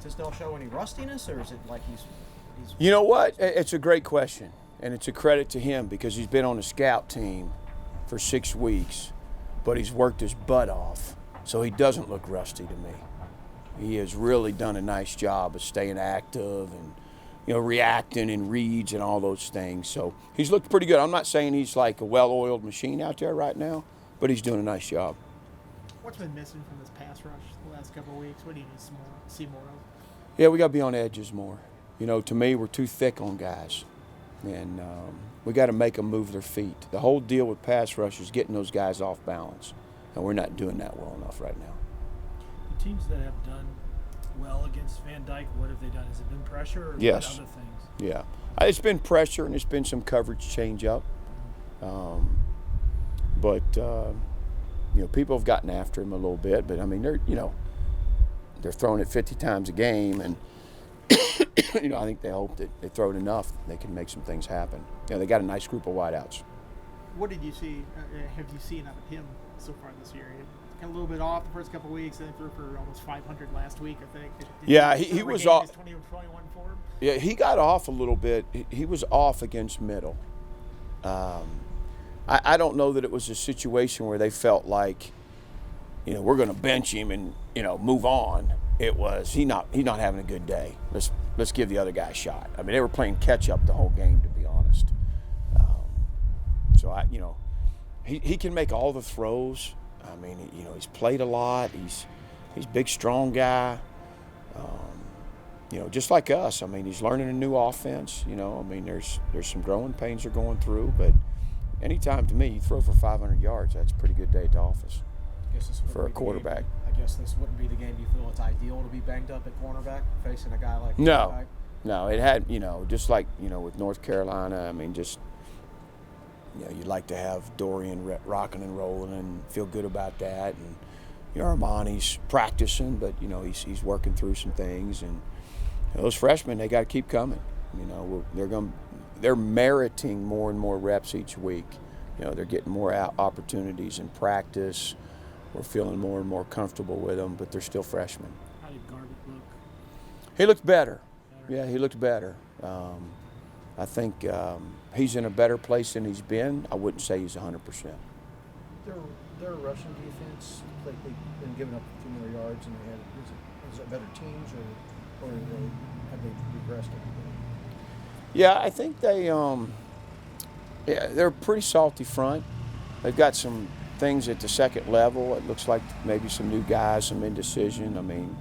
practice they'll show any rustiness, or is it like he's You know what? It's a great question, and it's a credit to him because he's been on the scout team for 6 weeks, but he's worked his butt off, so he doesn't look rusty to me. He has really done a nice job of staying active and, reacting in reads and all those things. So he's looked pretty good. I'm not saying he's like a well-oiled machine out there right now, but he's doing a nice job. What's been missing from this pass rush the last couple of weeks? What do you need to see more of? Yeah, we got to be on edges more. To me, we're too thick on guys, and we got to make them move their feet. The whole deal with pass rush is getting those guys off balance, and we're not doing that well enough right now. The teams that have done well against Van Dyke, what have they done? Has it been pressure or Yes. other things? Yeah. It's been pressure, and it's been some coverage change up. But people have gotten after him a little bit. But, I mean, they're throwing it 50 times a game, and, I think they hope that they throw it enough, they can make some things happen. They got a nice group of wideouts. What did you see? Have you seen out of him so far this year? Kind of a little bit off the first couple of weeks. Then threw for almost 500 last week, I think. He was off. 20-21 form? Yeah, he got off a little bit. He was off against Middle. I don't know that it was a situation where they felt like, we're going to bench him and move on. It was he's not having a good day. Let's give the other guy a shot. I mean, they were playing catch up the whole game, to be honest. So he can make all the throws. I mean, he's played a lot. He's a big, strong guy. Just like us. I mean, he's learning a new offense. I mean, there's some growing pains they're going through. But anytime, to me, you throw for 500 yards, that's a pretty good day at the office for a quarterback. I guess this wouldn't be the game you feel it's ideal to be banged up at cornerback, facing a guy like No, it had, just like, with North Carolina, I mean, just, you'd like to have Dorian rocking and rolling and feel good about that. And, Armani's practicing, but, he's working through some things. And those freshmen, they got to keep coming. They're meriting more and more reps each week. They're getting more opportunities in practice. We're feeling more and more comfortable with them, but they're still freshmen. How did Garbutt look? He looked better. Yeah, he looked better. I think he's in a better place than he's been. I wouldn't say he's 100%. Their Russian defense, they've been giving up a few more yards, and is it better teams, or have they regressed anything? Yeah, I think they're a pretty salty front. They've got some things at the second level. It looks like maybe some new guys, some indecision. I mean,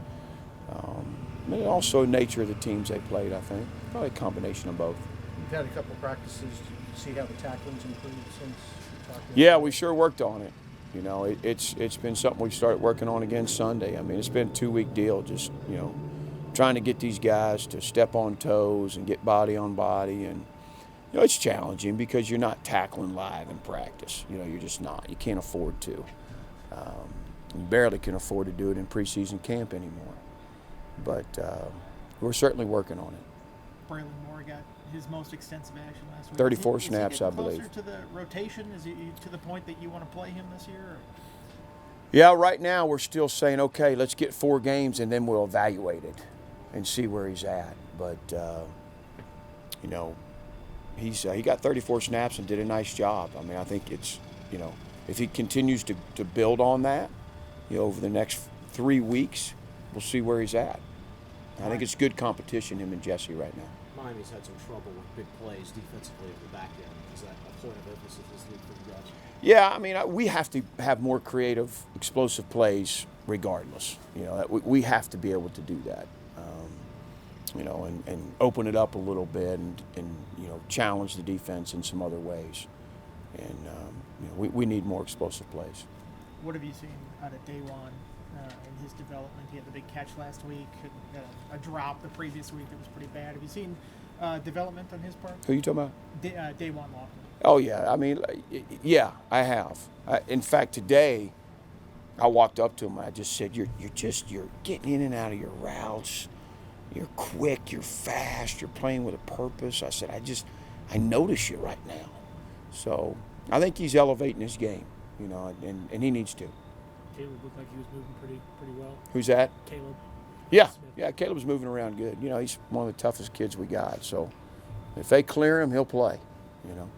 also nature of the teams they played, I think. Probably a combination of both. You've had a couple practices. Do you see how the tackling's improved since you talked? Yeah, we sure worked on it. It's been something we started working on again Sunday. I mean, it's been a 2-week deal, just, trying to get these guys to step on toes and get body on body. And, it's challenging because you're not tackling live in practice. You're just not. You can't afford to. You barely can afford to do it in preseason camp anymore. But we're certainly working on it. Braylon Moore got his most extensive action last week. 34 Is he snaps, I getting believe. Closer to the rotation? Is he to the point that you want to play him this year? Or? Yeah, right now we're still saying, okay, let's get 4 games and then we'll evaluate it and see where he's at. But, he got 34 snaps and did a nice job. I mean, I think it's, if he continues to build on that, over the next 3 weeks, we'll see where he's at. I think it's good competition, him and Jesse right now. Miami's had some trouble with big plays defensively at the back end. Is that a point of emphasis this league for you guys? Yeah, I mean, we have to have more creative, explosive plays regardless. We have to be able to do that, and open it up a little bit and challenge the defense in some other ways. And, we need more explosive plays. What have you seen out of Daywan in his development? He had the big catch last week, a drop the previous week that was pretty bad. Have you seen development on his part? Who are you talking about? Daywan Lofton. Oh, yeah. I mean, yeah, I have. In fact, today, I walked up to him and I just said, you're getting in and out of your routes. You're quick, you're fast, you're playing with a purpose. I said, I notice you right now. So I think he's elevating his game, and he needs to. Caleb looked like he was moving pretty well. Who's that? Caleb. Yeah, Smith. yeah, Caleb's moving around good. You know, he's one of the toughest kids we got. So if they clear him, he'll play. You know.